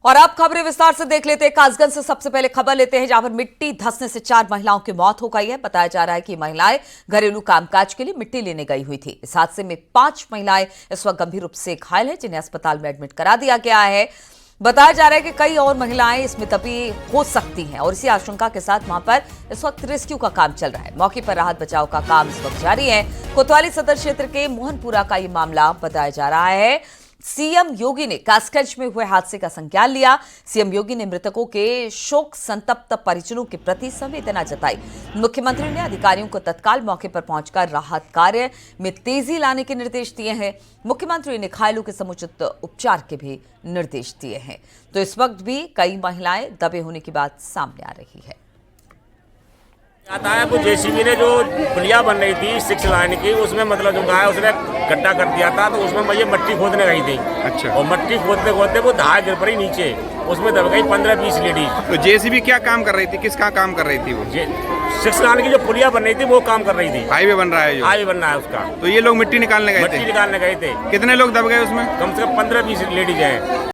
और अब खबरें विस्तार से देख लेते हैं। कासगंज से सबसे पहले खबर लेते हैं, जहां पर मिट्टी धंसने से 4 महिलाओं की मौत हो गई है। बताया जा रहा है कि महिलाएं घरेलू कामकाज के लिए मिट्टी लेने गई हुई थी। इस हादसे में 5 महिलाएं इस वक्त गंभीर रूप से घायल हैं, जिन्हें अस्पताल में एडमिट करा दिया गया है। बताया जा रहा है कि कई और महिलाएं इसमें दबी हो सकती हैं और इसी आशंका के साथ वहां पर इस वक्त रेस्क्यू का काम चल रहा है। मौके पर राहत बचाव का काम इस वक्त जारी है। कोतवाली सदर क्षेत्र के मोहनपुरा का ये मामला बताया जा रहा है। सीएम योगी ने कासगंज में हुए हादसे का संज्ञान लिया। सीएम योगी ने मृतकों के शोक संतप्त परिजनों के प्रति संवेदना जताई। मुख्यमंत्री ने अधिकारियों को तत्काल मौके पर पहुंचकर राहत कार्य में तेजी लाने के निर्देश दिए हैं। मुख्यमंत्री ने घायलों के समुचित उपचार के भी निर्देश दिए हैं। तो इस वक्त भी कई महिलाएं दबे होने की बात सामने आ रही है। आता है वो जेसीबी ने जो पुलिया बन रही थी 6 लाइन की, उसमें मतलब जो है उसने गड्ढा कर दिया था, तो उसमें मुझे मट्टी खोदने गई थी। अच्छा। और मट्टी खोदते खोदते वो धार गिर पड़ी नीचे, उसमें दब गई 15-20 लेडीज। तो जेसीबी क्या काम कर रही थी, किसका काम कर रही थी वो? 6 लाइन की जो पुलिया बन रही थी वो काम कर रही थी। हाईवे बन रहा है जो? हाईवे बन रहा है उसका। तो ये लोग मिट्टी निकालने गए थे? मिट्टी निकालने गए थे। कितने लोग दब गए उसमें? कम से कम 15-20 लेडीज हैं।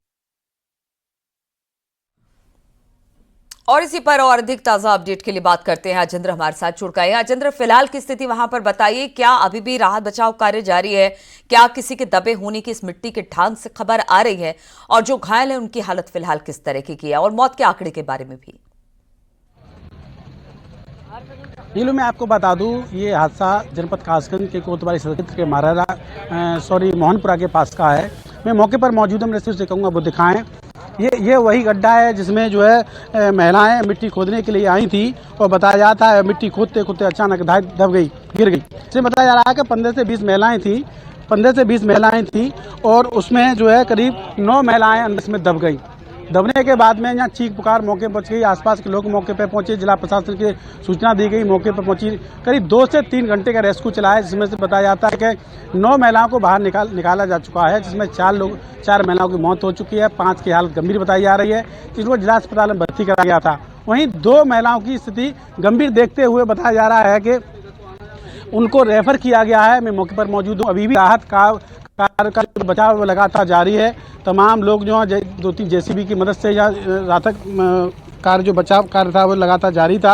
और इसी पर और अधिक ताजा अपडेट के लिए बात करते हैं। अजेंद्र हमारे साथ जुड़ गए हैं। अजेंद्र, फिलहाल की स्थिति वहां पर बताइए, क्या अभी भी राहत बचाव कार्य जारी है? क्या किसी के दबे होने की इस मिट्टी के ढांक से खबर आ रही है? और जो घायल है उनकी हालत फिलहाल किस तरह की है, और मौत के आंकड़े के बारे में भी? नीलू, मैं आपको बता दूं, ये हादसा जनपद कासगंज के कोतवाली क्षेत्र के मोहनपुरा के पास का है। मैं मौके पर मौजूद हूं, से कहूँगा वो दिखाएं। ये वही गड्ढा है जिसमें जो है महिलाएं मिट्टी खोदने के लिए आई थी और बताया जाता है मिट्टी खोदते खोदते अचानक दब गई, गिर गई। इसमें बताया जा रहा है कि 15 से 20 महिलाएं थी और उसमें जो है करीब 9 महिलाएं अंदर में दब गई। दबने के बाद में यहाँ चीख पुकार मौके पर पहुंच गई। आसपास के लोग मौके पर पहुंचे, जिला प्रशासन की सूचना दी गई, मौके पर पहुंची। करीब 2 से 3 घंटे का रेस्क्यू चलाया, जिसमें से बताया जाता है कि 9 महिलाओं को बाहर निकाला जा चुका है, जिसमें 4 महिलाओं की मौत हो चुकी है। 5 की हालत गंभीर बताई जा रही है, जिनको जिला अस्पताल में भर्ती कराया गया था। वहीं 2 महिलाओं की स्थिति गंभीर देखते हुए बताया जा रहा है कि उनको रेफर किया गया है। मैं मौके पर मौजूद हूँ। अभी भी राहत कार्य का बचाव लगातार जारी है। तमाम लोग जो 2-3 जेसीबी की मदद से राहत कार्य जो बचाव कार्य था वो लगातार जारी था।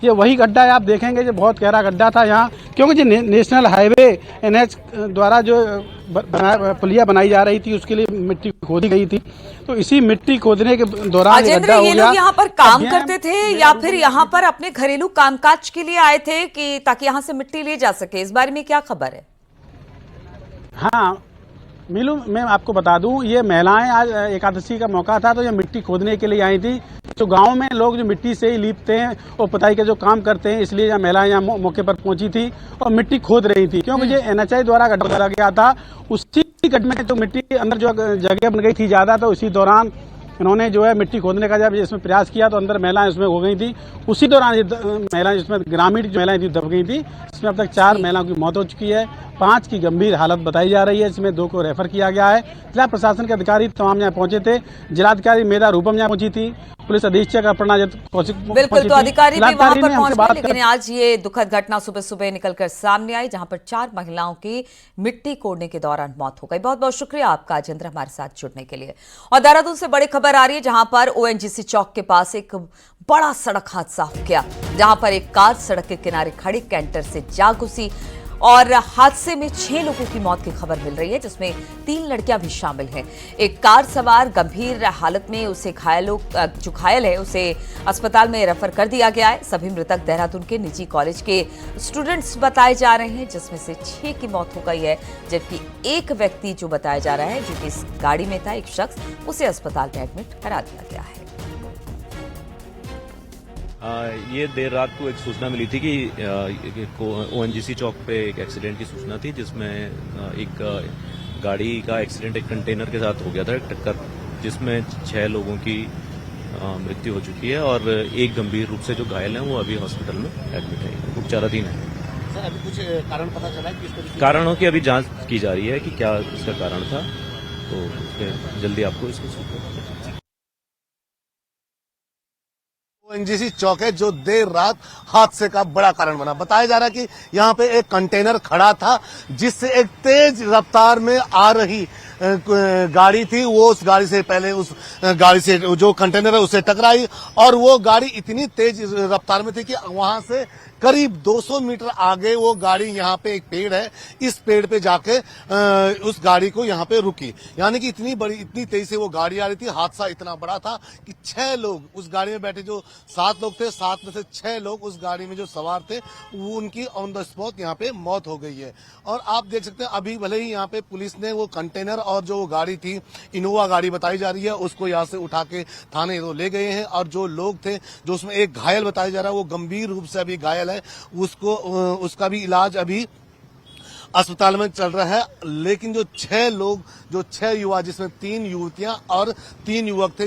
ये वही गड्ढा है, आप देखेंगे जो बहुत गहरा गड्ढा था यहाँ, क्योंकि जो नेशनल हाईवे NH द्वारा जो पुलिया बनाई जा रही थी उसके लिए मिट्टी खोदी गई थी। तो इसी मिट्टी खोदने के दौरान गड्ढा हो गया। ये लोग यहाँ पर काम करते थे या फिर यहाँ पर अपने घरेलू कामकाज के लिए आए थे कि ताकि यहाँ से मिट्टी ले जा सके? इस बारे में क्या खबर है? हाँ मीलू, मैं आपको बता दूं, ये महिलाएं आज एकादशी का मौका था तो ये मिट्टी खोदने के लिए आई थी। तो गांव में लोग जो मिट्टी से ही लीपते हैं और पुताई के जो काम करते हैं, इसलिए यह महिलाएं यहाँ मौके पर पहुंची थी और मिट्टी खोद रही थी, क्योंकि ये NHI द्वारा गड्ढा खोदा गया था। उसी गड्ढे में जो मिट्टी अंदर जो जगह बन गई थी ज़्यादा, तो इसी दौरान इन्होंने जो है मिट्टी खोदने का जब इसमें प्रयास किया तो अंदर महिलाएं उसमें हो गई थी। उसी दौरान महिलाएं जिसमें ग्रामीण जो महिलाएं थी दब गई थी। इसमें अब तक 4 महिलाओं की मौत हो चुकी है, 5 की गंभीर हालत बताई जा रही है, इसमें 2 को रेफर किया गया है। जिला प्रशासन के अधिकारी तमाम यहाँ पहुंचे थे। जिलाधिकारी मेधा रूपम यहाँ पहुंची थी, पुलिस अधीक्षक अपर्णा कौशिक। बिल्कुल, तो अधिकारी भी वहां पर पहुंच गए, लेकिन आज ये दुखद घटना सुबह सुबह निकलकर सामने आई, जहां पर 4 महिलाओं की मिट्टी कोड़ने के दौरान मौत हो गई। बहुत बहुत शुक्रिया आपका अजेंद्र हमारे साथ जुड़ने के लिए। और देहरादून से बड़ी खबर आ रही है, जहां पर ONGC चौक के पास एक बड़ा सड़क हादसा हो गया, जहां पर एक कार सड़क के किनारे खड़ी कैंटर से जा घुसी और हादसे में 6 लोगों की मौत की खबर मिल रही है, जिसमें 3 लड़कियां भी शामिल हैं। एक कार सवार गंभीर हालत में, उसे जो घायल है उसे अस्पताल में रेफर कर दिया गया है। सभी मृतक देहरादून के निजी कॉलेज के स्टूडेंट्स बताए जा रहे हैं, जिसमें से 6 की मौत हो गई है, जबकि एक व्यक्ति जो बताया जा रहा है, जो कि इस गाड़ी में था, एक शख्स, उसे अस्पताल में एडमिट करा दिया गया है। ये देर रात को एक सूचना मिली थी कि ONGC चौक पे एक एक्सीडेंट की सूचना थी, जिसमें एक गाड़ी का एक्सीडेंट एक कंटेनर के साथ हो गया था, टक्कर, जिसमें 6 लोगों की मृत्यु हो चुकी है और एक गंभीर रूप से जो घायल है वो अभी हॉस्पिटल में एडमिट है, उपचाराधीन है। सर, अभी कुछ कारण पता चला है? किस तरीके कारणों की अभी जांच की जा रही है कि क्या इसका कारण था, तो जल्दी आपको इसकी सूचना। ONGC चौक है जो देर रात हादसे का बड़ा कारण बना। बताया जा रहा है कि यहाँ पे एक कंटेनर खड़ा था, जिससे एक तेज रफ्तार में आ रही गाड़ी थी वो उस गाड़ी से पहले उस गाड़ी से जो कंटेनर है उससे टकराई और वो गाड़ी इतनी तेज रफ्तार में थी कि वहां से करीब 200 मीटर आगे वो गाड़ी यहाँ पे एक पेड़ है, इस पेड़ पे जाके उस गाड़ी को यहाँ पे रुकी। यानी कि इतनी तेज से वो गाड़ी आ रही थी। हादसा इतना बड़ा था कि 6 लोग उस गाड़ी में बैठे, जो 7 लोग थे, 7 में से 6 लोग उस गाड़ी में जो सवार थे वो उनकी ऑन द स्पॉट यहाँ पे मौत हो गई है। और आप देख सकते हैं अभी भले ही यहाँ पे पुलिस ने वो कंटेनर और जो गाड़ी थी, इनोवा गाड़ी बताई जा रही है, उसको यहाँ से उठा के थाने तो ले गए हैं। और जो लोग थे, जो उसमें एक घायल बताया जा रहा है, वो गंभीर रूप से अभी घायल है, उसका भी इलाज अभी अस्पताल में चल रहा है। लेकिन जो 6 युवा, जिसमें 3 युवतियां और 3 युवक थे,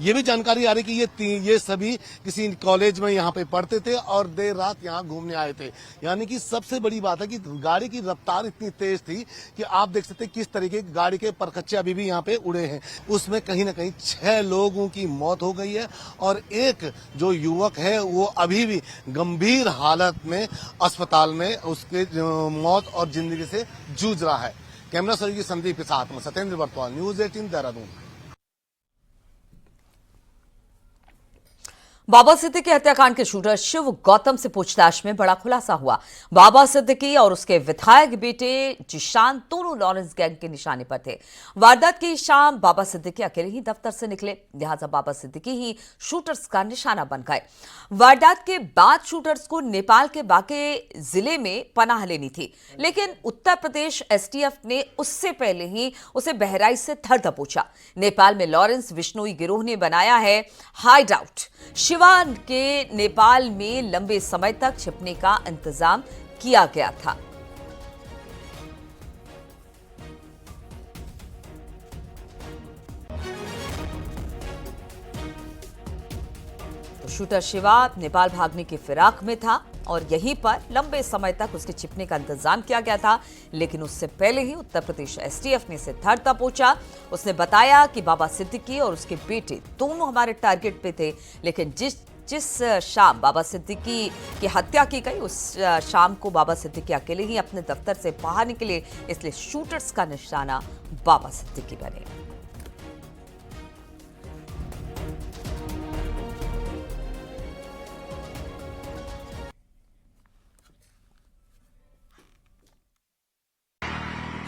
ये भी जानकारी आ रही कि ये सभी किसी कॉलेज में यहाँ पे पढ़ते थे और देर रात यहाँ घूमने आए थे। यानी कि सबसे बड़ी बात है कि गाड़ी की रफ्तार इतनी तेज थी कि आप देख सकते हैं किस तरीके की गाड़ी के परखच्चे अभी भी यहाँ पे उड़े हैं। उसमें कहीं ना कहीं 6 लोगों की मौत हो गई है और एक जो युवक है वो अभी भी गंभीर हालत में अस्पताल में उसके मौत और जिंदगी से जूझ रहा है। कैमरा सहयोगी संदीप के साथ में सत्येंद्र वर्तमान, न्यूज़ 18 देहरादून। बाबा सिद्दीकी हत्याकांड के शूटर शिव गौतम से पूछताछ में बड़ा खुलासा हुआ। बाबा सिद्दीकी और उसके विधायक बेटे जिशान दोनों लॉरेंस गैंग के निशाने पर थे। वारदात की शाम बाबा सिद्दीकी अकेले ही दफ्तर से निकले, लिहाजा बाबा सिद्दीकी ही शूटर्स का निशाना बन गए। वारदात के बाद शूटर्स को नेपाल के बाकी जिले में पनाह लेनी थी, लेकिन उत्तर प्रदेश एसटीएफ ने उससे पहले ही उसे बहराइच से धर दबोचा। नेपाल में लॉरेंस विश्नोई गिरोह ने बनाया है हाइड आउट। शिवा के नेपाल में लंबे समय तक छिपने का इंतजाम किया गया था। तो शूटर शिवा नेपाल भागने की फिराक में था और यहीं पर लंबे समय तक उसके छिपने का इंतजाम किया गया था। लेकिन उससे पहले ही उत्तर प्रदेश एसटीएफ ने इसे धर दबोचा। उसने बताया कि बाबा सिद्दीकी और उसके बेटे दोनों हमारे टारगेट पे थे, लेकिन जिस शाम बाबा सिद्दीकी की हत्या की गई उस शाम को बाबा सिद्दीकी अकेले ही अपने दफ्तर से बाहर निकले, इसलिए शूटर्स का निशाना बाबा सिद्दीकी बने।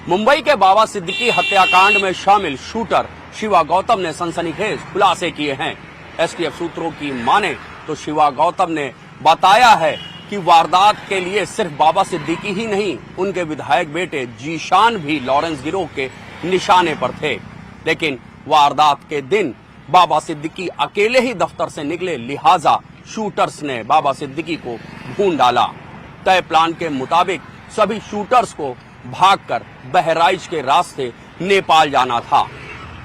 मुंबई के बाबा सिद्दीकी हत्याकांड में शामिल शूटर शिवा गौतम ने सनसनीखेज खुलासे किए हैं। एसटीएफ सूत्रों की माने तो शिवा गौतम ने बताया है कि वारदात के लिए सिर्फ बाबा सिद्दीकी ही नहीं, उनके विधायक बेटे जीशान भी लॉरेंस गिरोह के निशाने पर थे। लेकिन वारदात के दिन बाबा सिद्दीकी अकेले ही दफ्तर से निकले, लिहाजा शूटर्स ने बाबा सिद्दीकी को ढूंढ डाला। तय प्लान के मुताबिक सभी शूटर्स को भागकर बहराइच के रास्ते नेपाल जाना था।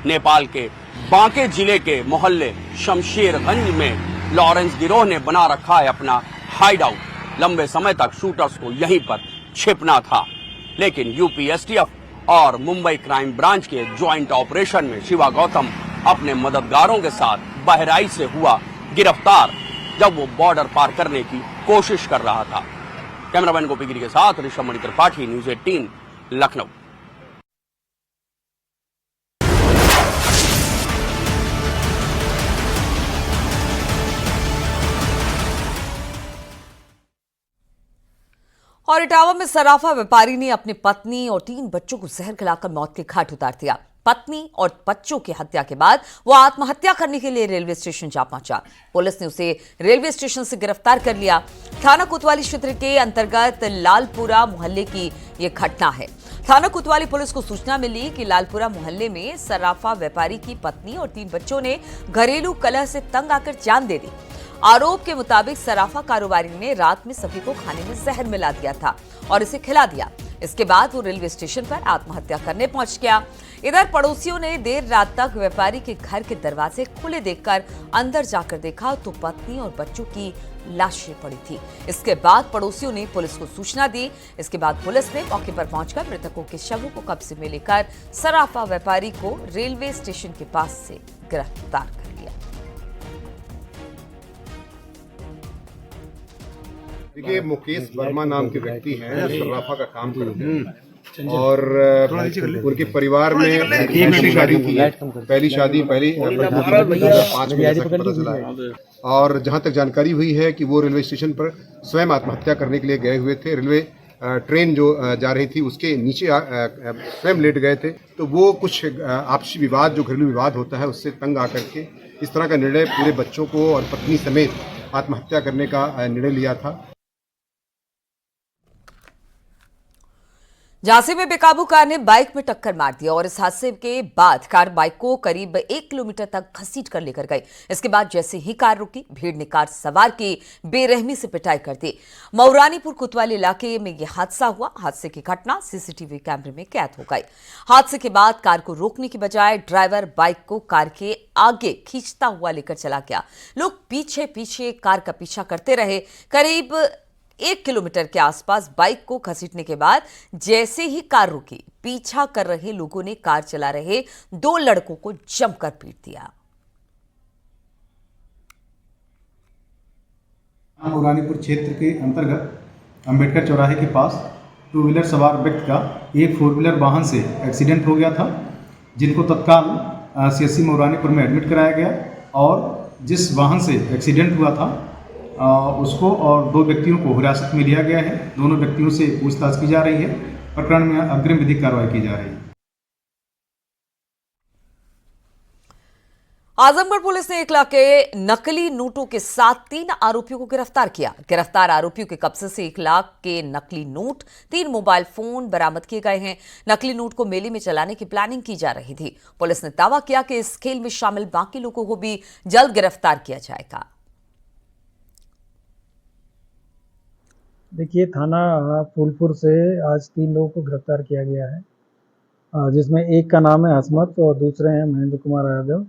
नेपाल के बांके जिले के मोहल्ले शमशेरगंज में लॉरेंस गिरोह ने बना रखा है अपना हाइड आउट। लंबे समय तक शूटर्स को यहीं पर छिपना था, लेकिन यूपी एसटीएफ और मुंबई क्राइम ब्रांच के ज्वाइंट ऑपरेशन में शिवा गौतम अपने मददगारों के साथ बहराइच से हुआ गिरफ्तार, जब वो बॉर्डर पार करने की कोशिश कर रहा था। कैमरामैन गोपीगिरी के साथ ऋषभ मणि त्रिपाठी, न्यूज़ 18 लखनऊ। और इटावा में सराफा व्यापारी ने अपनी पत्नी और 3 बच्चों को जहर खिलाकर मौत के घाट उतार दिया। पत्नी और बच्चों की हत्या के बाद वो आत्महत्या करने के लिए रेलवे स्टेशन जा पहुंचा। पुलिस ने उसे रेलवे स्टेशन से गिरफ्तार कर लिया। थाना कोतवाली क्षेत्र के अंतर्गत लालपुरा मोहल्ले की ये घटना है। थाना कोतवाली पुलिस को सूचना मिली कि लालपुरा मोहल्ले में सराफा व्यापारी की पत्नी और 3 बच्चों ने घरेलू कलह से तंग आकर जान दे दी। आरोप के मुताबिक सराफा कारोबारी ने रात में सभी को खाने में जहर मिला दिया था और इसे खिला दिया। इसके बाद वो रेलवे स्टेशन पर आत्महत्या करने पहुंच गया। इधर पड़ोसियों ने देर रात तक व्यापारी के घर के दरवाजे खुले देखकर अंदर जाकर देखा तो पत्नी और बच्चों की लाशें पड़ी थी। इसके बाद पड़ोसियों ने पुलिस को सूचना दी। इसके बाद पुलिस ने मौके पर पहुंचकर मृतकों के शवों को कब्जे में लेकर सराफा व्यापारी को रेलवे स्टेशन के पास से गिरफ्तार कर लिया। देखिए, मुकेश वर्मा नाम के व्यक्ति हैं, सराफा का काम करते हैं। और उनके परिवार में दूसरी शादी की है। पहली शादी 2005 में ऐसा पता चला है। और जहां तक जानकारी हुई है कि वो रेलवे स्टेशन पर स्वयं आत्महत्या करने के लिए गए हुए थे। रेलवे ट्रेन जो जा रही थी उसके नीचे स्वयं लेट गए थे। तो वो कुछ आपसी विवाद, जो घरेलू विवाद होता है, उससे तंग आकर के इस तरह का निर्णय पूरे बच्चों को और पत्नी समेत आत्महत्या करने का निर्णय लिया था। झांसी में बेकाबू कार ने बाइक में टक्कर मार दी और इस हादसे के बाद कार बाइक को करीब 1 किलोमीटर तक घसीट कर लेकर गई। इसके बाद जैसे ही कार रुकी, भीड़ ने कार सवार की बेरहमी से पिटाई कर दी। मऊरानीपुर कोतवाली इलाके में यह हादसा हुआ। हादसे की घटना सीसीटीवी कैमरे में कैद हो गई। हादसे के बाद कार को रोकने की बजाय ड्राइवर बाइक को कार के आगे खींचता हुआ लेकर चला गया। लोग पीछे पीछे कार का पीछा करते रहे। करीब 1 किलोमीटर के आसपास बाइक को घसीटने के बाद जैसे ही कार रुकी, पीछा कर रहे लोगों ने कार चला रहे 2 लड़कों को जमकर पीट दिया। मऊरानीपुर क्षेत्र के अंतर्गत अंबेडकर चौराहे के पास 2 व्हीलर सवार व्यक्ति का एक 4 व्हीलर वाहन से एक्सीडेंट हो गया था, जिनको तत्काल सीएससी मऊरानीपुर में एडमिट कराया गया। और जिस वाहन से एक्सीडेंट हुआ था उसको और 2 व्यक्तियों को हिरासत में लिया गया है। दोनों व्यक्तियों से पूछताछ की जा रही है। प्रकरण में अग्रिम विधिक कार्रवाई की जा रही है। आजमगढ़ पुलिस ने 1 लाख के नकली नोटों के साथ 3 आरोपियों को गिरफ्तार किया। गिरफ्तार आरोपियों के कब्जे से 1 लाख के नकली नोट, 3 मोबाइल फोन बरामद किए गए हैं। नकली नोट को मेले में चलाने की प्लानिंग की जा रही थी। पुलिस ने दावा किया कि इस खेल में शामिल बाकी लोगों को भी जल्द गिरफ्तार किया जाएगा। देखिए, थाना फूलपुर से आज 3 लोगों को गिरफ्तार किया गया है, जिसमें एक का नाम है हसमत और दूसरे हैं महेंद्र कुमार यादव।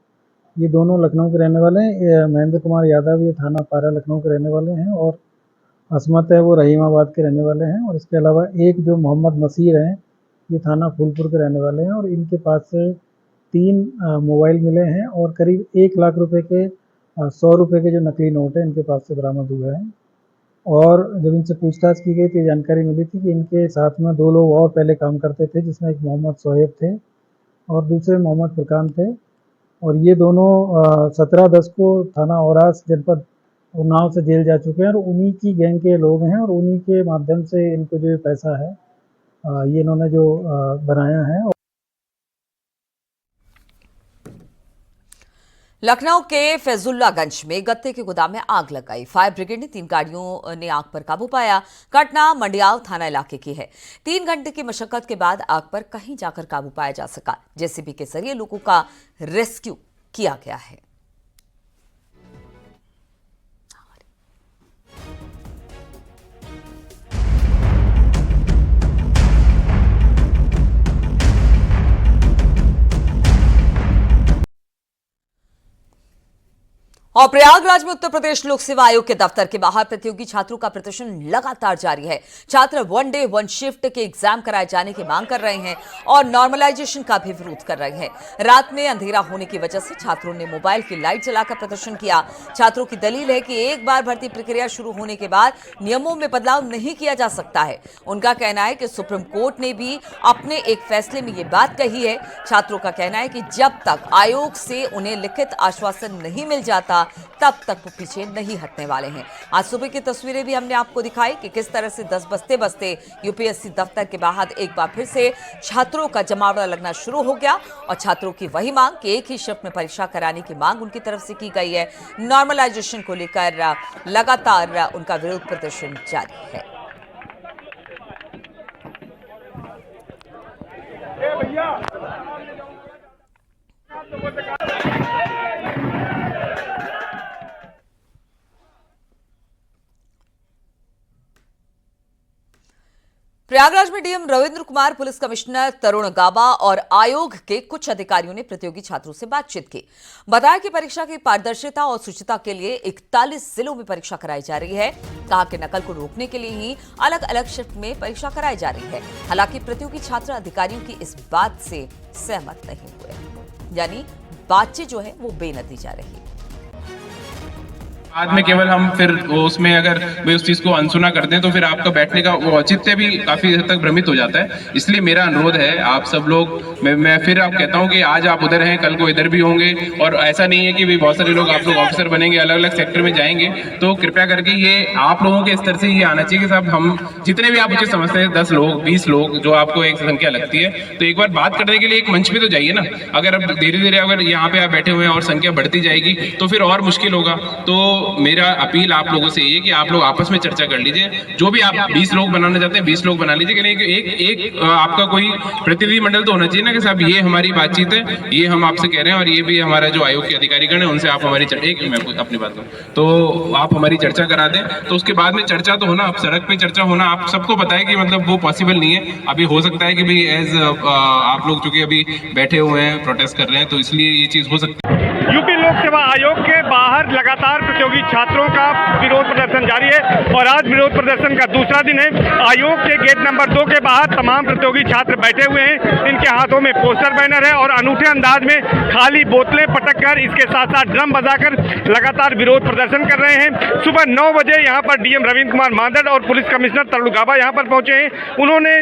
ये दोनों लखनऊ के रहने वाले हैं। महेंद्र कुमार यादव ये थाना पारा लखनऊ के रहने वाले हैं और हसमत है वो रहीमाबाद के रहने वाले हैं। और इसके अलावा एक जो मोहम्मद नसीर हैं, ये थाना फूलपुर के रहने वाले हैं और इनके पास से 3 मोबाइल मिले हैं और करीब 1 लाख रुपए के 100 रुपये के जो नकली नोट हैं इनके पास से बरामद हुए हैं। और जब इनसे पूछताछ की गई तो जानकारी मिली थी कि इनके साथ में 2 लोग और पहले काम करते थे, जिसमें एक मोहम्मद सोहेब थे और दूसरे मोहम्मद फुरकान थे। और ये दोनों 17/10 को थाना औरास जनपद उन्नाव से जेल जा चुके हैं और उन्हीं की गैंग के लोग हैं और उन्हीं के माध्यम से इनको जो पैसा है ये इन्होंने जो बनाया है। लखनऊ के फैजुल्लागंज में गत्ते के गोदाम में आग लग गई। फायर ब्रिगेड ने 3 गाड़ियों ने आग पर काबू पाया। घटना मंडियाव थाना इलाके की है। 3 घंटे की मशक्कत के बाद आग पर कहीं जाकर काबू पाया जा सका। जेसीबी के जरिए लोगों का रेस्क्यू किया गया है। और प्रयागराज में उत्तर प्रदेश लोक सेवा आयोग के दफ्तर के बाहर प्रतियोगी छात्रों का प्रदर्शन लगातार जारी है। छात्र 1 डे 1 शिफ्ट के एग्जाम कराए जाने की मांग कर रहे हैं और नॉर्मलाइजेशन का भी विरोध कर रहे हैं। रात में अंधेरा होने की वजह से छात्रों ने मोबाइल की लाइट जलाकर प्रदर्शन किया। छात्रों की दलील है कि एक बार भर्ती प्रक्रिया शुरू होने के बाद नियमों में बदलाव नहीं किया जा सकता है। उनका कहना है कि सुप्रीम कोर्ट ने भी अपने एक फैसले में ये बात कही है। छात्रों का कहना है कि जब तक आयोग से उन्हें लिखित आश्वासन नहीं मिल जाता तब तक वो पीछे नहीं हटने वाले हैं। आज सुबह की तस्वीरें भी हमने आपको दिखाई कि किस तरह से 10 बजते बजते यूपीएससी दफ्तर के बाहर एक बार फिर से छात्रों का जमावड़ा लगना शुरू हो गया और छात्रों की वही मांग कि एक ही शिफ्ट में परीक्षा कराने की मांग उनकी तरफ से की गई है। नॉर्मलाइजेशन को लेकर लगातार उनका विरोध प्रदर्शन जारी है। प्रयागराज में DM Ravindra Kumar, police commissioner Tarun Gaba और आयोग के कुछ अधिकारियों ने प्रतियोगी छात्रों से बातचीत की। बताया कि परीक्षा की पारदर्शिता और शुचिता के लिए 41 जिलों में परीक्षा कराई जा रही है। कहा कि नकल को रोकने के लिए ही अलग अलग शिफ्ट में परीक्षा कराई जा रही है। हालांकि प्रतियोगी छात्र अधिकारियों की इस बात से सहमत नहीं हुए, यानी बातचीत जो है वो बेनतीजा रही। बाद में केवल हम फिर उसमें अगर वे उस चीज को अनसुना करते हैं तो फिर आपका बैठने का वो औचित्य भी काफी हद तक भ्रमित हो जाता है। इसलिए मेरा अनुरोध है आप सब लोग, मैं फिर आप कहता हूं कि आज आप उधर हैं, कल को इधर भी होंगे, और ऐसा नहीं है कि भी बहुत सारे लोग आप लोग ऑफिसर बनेंगे, अलग अलग सेक्टर में जाएंगे, तो कृपया करके ये आप लोगों के स्तर से ये आना चाहिए कि साहब हम जितने भी आप मुझे समझते हैं 10 लोग 20 लोग जो आपको एक संख्या लगती है, तो एक बार बात करने के लिए एक मंच पे तो जाइए ना। अगर अब धीरे धीरे अगर यहाँ पे आप बैठे हुए हैं और संख्या बढ़ती जाएगी तो फिर और मुश्किल होगा। तो मेरा अपील आप लोगों से ये कि आप लोग आपस में चर्चा कर लीजिए, जो भी आप 20 लोग बनाना चाहते हैं 20 लोग बना लीजिए, एक आपका कोई प्रतिनिधि मंडल तो होना चाहिए ना कि साहब ये हमारी बातचीत है, ये हम आपसे कह रहे हैं और ये भी हमारा जो आयोग के अधिकारीगण है उनसे आप हमारी अपनी बात करूं तो आप हमारी चर्चा करा दें। तो उसके बाद में चर्चा तो होना, अब सड़क पे चर्चा होना आप सबको पता है कि मतलब वो पॉसिबल नहीं है। अभी हो सकता है कि भाई आप लोग चूंकि अभी बैठे हुए हैं, प्रोटेस्ट कर रहे हैं, तो इसलिए ये चीज हो सकती है। यूपी लोक सेवा आयोग के बाहर लगातार प्रतियोगी छात्रों का विरोध प्रदर्शन जारी है और आज विरोध प्रदर्शन का दूसरा दिन है। आयोग के गेट नंबर 2 के बाहर तमाम प्रतियोगी छात्र बैठे हुए हैं, इनके हाथों में पोस्टर बैनर है और अनूठे अंदाज में खाली बोतलें पटक कर, इसके साथ साथ ड्रम बजाकर लगातार विरोध प्रदर्शन कर रहे हैं। सुबह 9 बजे यहाँ पर डीएम रविंद्र कुमार मांदड़ और पुलिस कमिश्नर तरुण गाबा यहाँ पर पहुंचे हैं। उन्होंने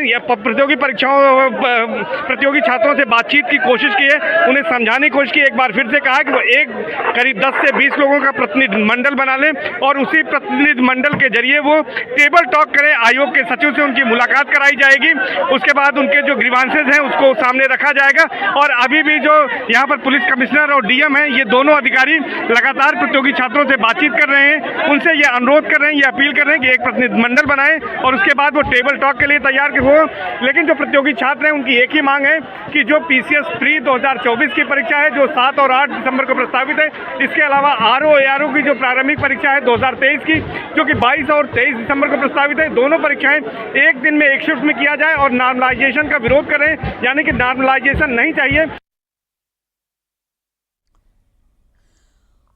प्रतियोगी छात्रों से बातचीत की कोशिश की है, उन्हें समझाने की कोशिश की, एक बार फिर से कहा कि वो एक करीब 10 से 20 लोगों का प्रतिनिधि मंडल बना लें और उसी प्रतिनिधि मंडल के जरिए वो टेबल टॉक करें। आयोग के सचिव से उनकी मुलाकात कराई जाएगी, उसके बाद उनके जो ग्रीवांसेस हैं उसको सामने रखा जाएगा। और अभी भी जो यहाँ पर पुलिस कमिश्नर और डीएम है, ये दोनों अधिकारी लगातार प्रतियोगी छात्रों से बातचीत कर रहे हैं, उनसे ये अनुरोध कर रहे हैं, ये अपील कर रहे हैं कि एक प्रतिनिधि मंडल बनाएं और उसके बाद वो टेबल टॉक के लिए तैयार हो। लेकिन जो प्रतियोगी छात्र हैं उनकी एक ही मांग है कि जो पीसीएस प्री 2024 की परीक्षा है जो 7 और 8 दिसंबर को प्रस्तावित है, इसके अलावा आरओ की जो प्रारंभिक परीक्षा है 2023 की जो कि 22 और 23 दिसंबर को प्रस्तावित है, दोनों परीक्षाएं एक दिन में एक शिफ्ट में किया जाए और नॉर्मलाइजेशन का विरोध करें, यानी कि नॉर्मलाइजेशन नहीं चाहिए।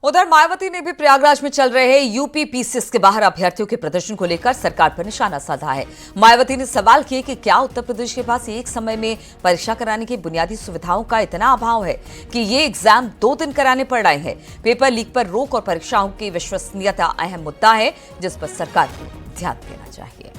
उधर मायावती ने भी प्रयागराज में चल रहे यूपी पीसीएस के बाहर अभ्यर्थियों के प्रदर्शन को लेकर सरकार पर निशाना साधा है। मायावती ने सवाल किए कि क्या उत्तर प्रदेश के पास एक समय में परीक्षा कराने की बुनियादी सुविधाओं का इतना अभाव है कि ये एग्जाम 2 दिन कराने पड़ रहे हैं। पेपर लीक पर रोक और परीक्षाओं की विश्वसनीयता अहम मुद्दा है जिस पर सरकार को ध्यान देना चाहिए।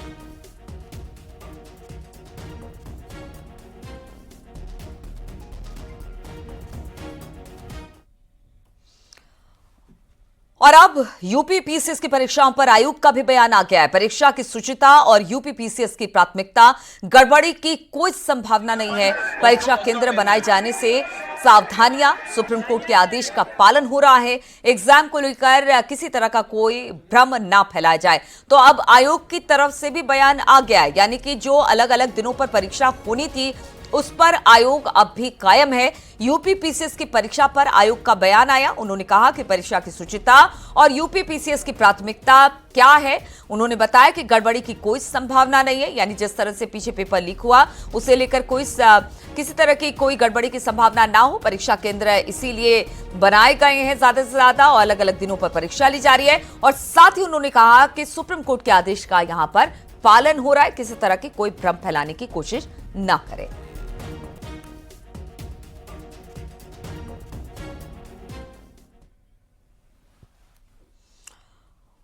और अब यूपी पीसीएस की परीक्षाओं पर आयोग का भी बयान आ गया है। परीक्षा की शुचिता और यूपी पीसीएस की प्राथमिकता, गड़बड़ी की कोई संभावना नहीं है। परीक्षा केंद्र बनाए जाने से सावधानियां, सुप्रीम कोर्ट के आदेश का पालन हो रहा है। एग्जाम को लेकर किसी तरह का कोई भ्रम ना फैलाया जाए। तो अब आयोग की तरफ से भी बयान आ गया है, यानी कि जो अलग अलग दिनों पर परीक्षा होनी थी उस पर आयोग अब भी कायम है। यूपी पीसीएस की परीक्षा पर आयोग का बयान आया। उन्होंने कहा कि परीक्षा की शुचिता और यूपी पीसीएस की प्राथमिकता क्या है। उन्होंने बताया कि गड़बड़ी की कोई संभावना नहीं है, यानी जिस तरह से पीछे पेपर लीक हुआ उसे लेकर किसी तरह की कोई गड़बड़ी की संभावना ना हो। परीक्षा केंद्र इसीलिए बनाए गए हैं ज्यादा से ज्यादा और अलग अलग दिनों पर परीक्षा ली जा रही है। और साथ ही उन्होंने कहा कि सुप्रीम कोर्ट के आदेश का यहां पर पालन हो रहा है, किसी तरह की कोई भ्रम फैलाने की कोशिश ना करें।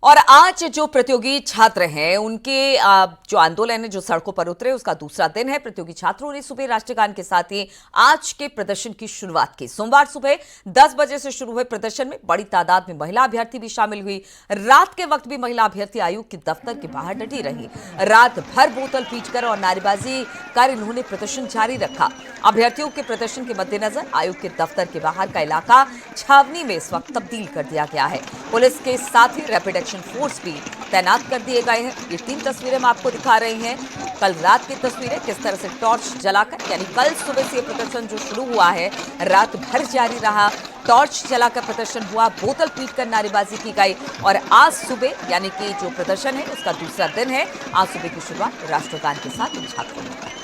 और आज जो प्रतियोगी छात्र हैं उनके जो आंदोलन है, जो सड़कों पर उतरे, उसका दूसरा दिन है। प्रतियोगी छात्रों ने सुबह राष्ट्रगान के साथ ही आज के प्रदर्शन की शुरुआत की। सोमवार सुबह 10 बजे से शुरू हुए प्रदर्शन में बड़ी तादाद में महिला अभ्यर्थी भी शामिल हुई। रात के वक्त भी महिला अभ्यर्थी आयोग के दफ्तर के बाहर डटी रही। रात भर बोतल पीटकर और नारेबाजी कर इन्होंने प्रदर्शन जारी रखा। अभ्यर्थियों के प्रदर्शन के मद्देनजर आयोग के दफ्तर के बाहर का इलाका छावनी में इस वक्त तब्दील कर दिया गया है। पुलिस के साथ ही रैपिड एक्शन फोर्स भी तैनात कर दिए गए हैं। ये 3 तस्वीरें हम आपको दिखा रहे हैं। कल रात की तस्वीरें, किस तरह से टॉर्च जलाकर, यानी कल सुबह से प्रदर्शन जो शुरू हुआ है रात भर जारी रहा। टॉर्च जलाकर प्रदर्शन हुआ, बोतल पीटकर नारेबाजी की गई। और आज सुबह यानी कि जो प्रदर्शन है उसका दूसरा दिन है, आज सुबह की शुरुआत राष्ट्रगान के साथ इन छात्रों ने की।